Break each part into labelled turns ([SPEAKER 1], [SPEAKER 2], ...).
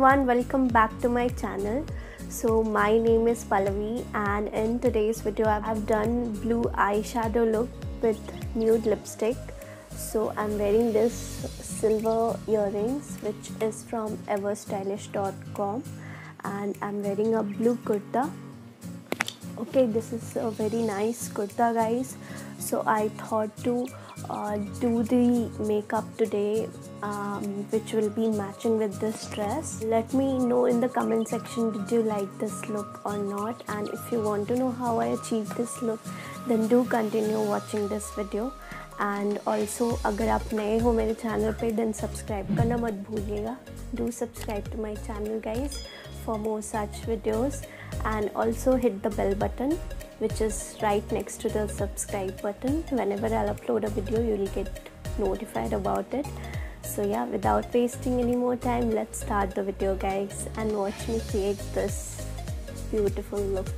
[SPEAKER 1] everyone, welcome back to my channel. So my name is Pallavi and in today's video I have done blue eyeshadow look with nude lipstick. So I'm wearing this silver earrings which is from everstylish.com and I'm wearing a blue kurta. Okay, this is a very nice kurta guys. So I thought to do the makeup today which will be matching with this dress. Let me know in the comment section, did you like this look or not, and if you want to know how I achieved this look then do continue watching this video. And also अगर आप नए हो मेरे channel पे then subscribe करना मत भूलिएगा. Do subscribe to my channel guys for more such videos, and also hit the bell button which is right next to the subscribe button. Whenever I'll upload a video you will get notified about it. So yeah, without wasting any more time, let's start the video guys and watch me create this beautiful look.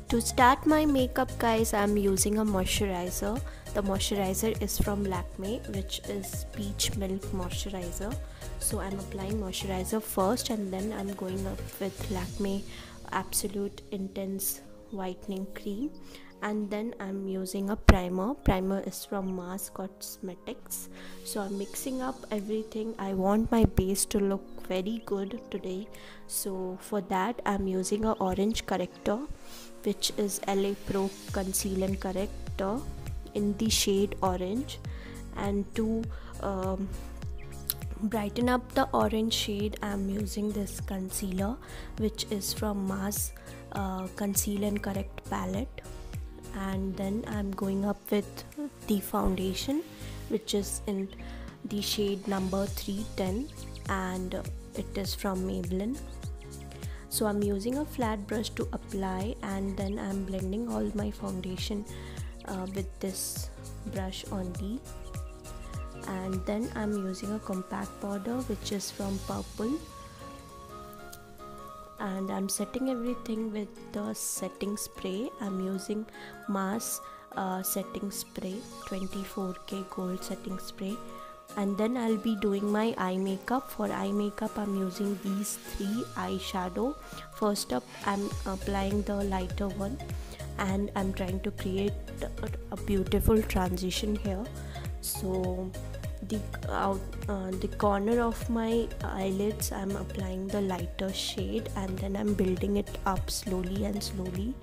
[SPEAKER 1] To start my makeup guys, I'm using a moisturizer. The moisturizer is from Lakme, which is peach milk moisturizer. So I'm applying moisturizer first and then I'm going up with Lakme Absolute Intense Whitening Cream, and then I'm using a primer. Primer is from Mars Cosmetics. So I'm mixing up everything. I want my base to look very good today, so for that I'm using a orange corrector which is LA Pro Conceal and Corrector in the shade orange, and to brighten up the orange shade I'm using this concealer which is from Mars Conceal and Correct palette. And then I'm going up with the foundation which is in the shade number 310 and it is from Maybelline. So I'm using a flat brush to apply, and then I'm blending all my foundation with this brush only. And then I'm using a compact powder which is from Purple, and I'm setting everything with the setting spray. I'm using Mars setting spray, 24K gold setting spray. And then I'll be doing my eye makeup. For eye makeup I'm using these three eyeshadow. First up I'm applying the lighter one and I'm trying to create a beautiful transition here. So the corner of my eyelids I'm applying the lighter shade, and then I'm building it up slowly and slowly.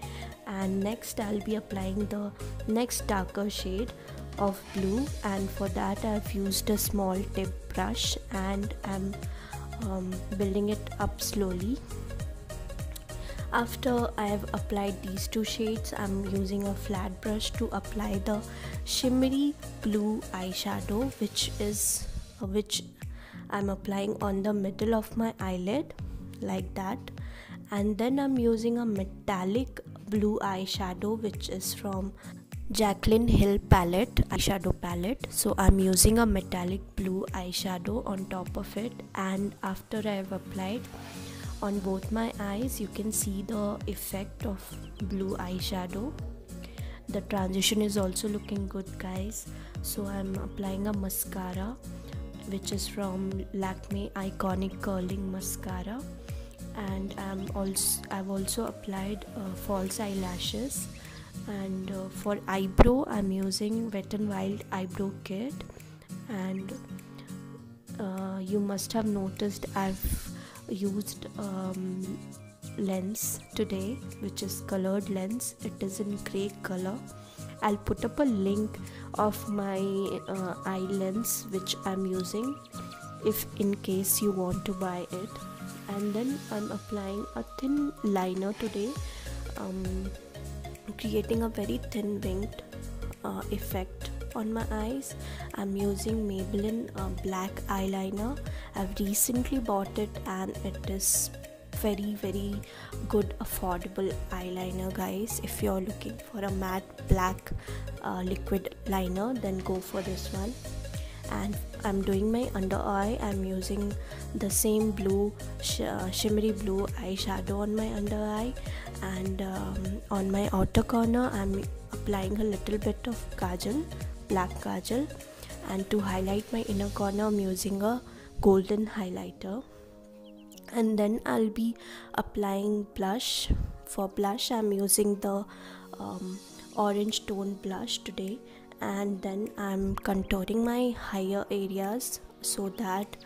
[SPEAKER 1] And next I'll be applying the next darker shade of blue, and for that I've used a small tip brush and I'm building it up slowly. After I have applied these two shades, I'm using a flat brush to apply the shimmery blue eyeshadow which I'm applying on the middle of my eyelid like that. And then I'm using a metallic blue eyeshadow which is from Jaclyn Hill palette, eyeshadow palette. So I'm using a metallic blue eyeshadow on top of it, and after I've applied on both my eyes you can see the effect of blue eyeshadow. The transition is also looking good guys. So I'm applying a mascara which is from Lakme Iconic Curling Mascara, and I've also applied false eyelashes. And for eyebrow I'm using Wet n Wild eyebrow kit, and you must have noticed I've used lens today which is colored lens. It is in grey color. I'll put up a link of my eye lens which I'm using if in case you want to buy it. And then I'm applying a thin liner today, creating a very thin winged effect on my eyes. I'm using Maybelline black eyeliner. I've recently bought it and it is very good affordable eyeliner guys. If you're looking for a matte black liquid liner then go for this one. And I'm doing my under eye. I'm using the same blue shimmery blue eyeshadow on my under eye, and on my outer corner I'm applying a little bit of kajal, black kajal, and to highlight my inner corner I'm using a golden highlighter, and then I'll be applying blush. For blush I'm using the orange tone blush today, and then I'm contouring my higher areas so that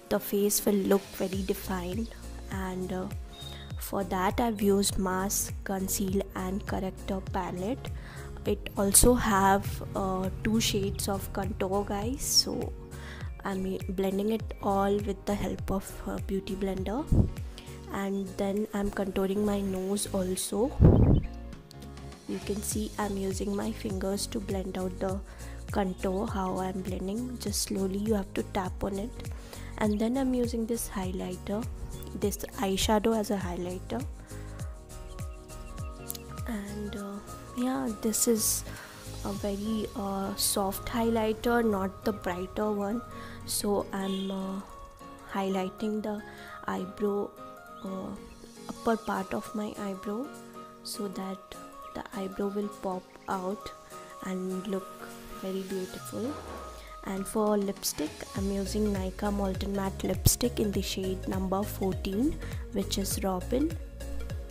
[SPEAKER 1] the face will look very defined. And for that I've used Mask Conceal and Corrector palette. It also have 2 shades of contour, guys, so I'm blending it all with the help of beauty blender. And then I'm contouring my nose also. You can see I'm using my fingers to blend out the contour. How I'm blending, just slowly you have to tap on it. And then I'm using this highlighter, this eyeshadow as a highlighter. And yeah, this is a very soft highlighter, not the brighter one. So I'm highlighting the eyebrow, upper part of my eyebrow, so that the eyebrow will pop out and look very beautiful. And for lipstick, I'm using Nykaa Molten Matte lipstick in the shade number 14, which is Robin.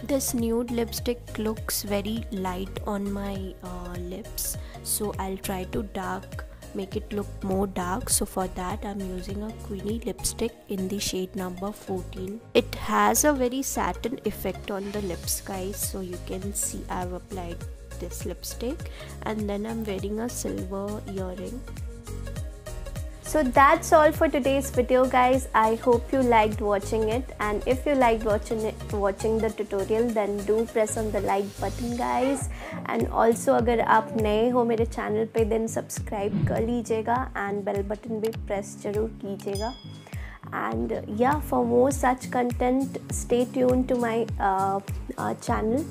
[SPEAKER 1] This nude lipstick looks very light on my lips, so I'll try to make it look more dark. So for that I'm using a Queenie lipstick in the shade number 14. It has a very satin effect on the lips, guys, so you can see I've applied this lipstick, and then I'm wearing a silver earring. So that's all for today's video, guys. I hope you liked watching it, and if you liked watching the tutorial, then do press on the like button, guys. And also अगर आप नए हो मेरे channel पे, then subscribe कर लीजिएगा and bell button भी press जरूर कीजिएगा. And yeah, for more such content, stay tuned to my channel,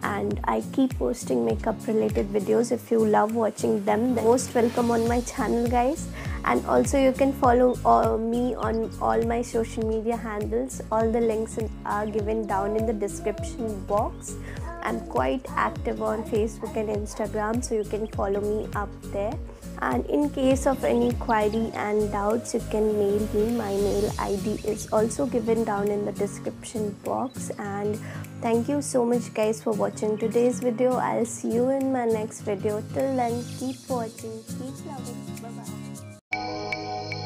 [SPEAKER 1] and I keep posting makeup related videos. If you love watching them, then most welcome on my channel, guys. And also you can follow me on all my social media handles. All the links are given down in the description box. I'm quite active on Facebook and Instagram, so you can follow me up there. And in case of any query and doubts, you can mail me. My mail ID is also given down in the description box. And thank you so much, guys, for watching today's video. I'll see you in my next video. Till then, keep watching, keep loving. Bye bye.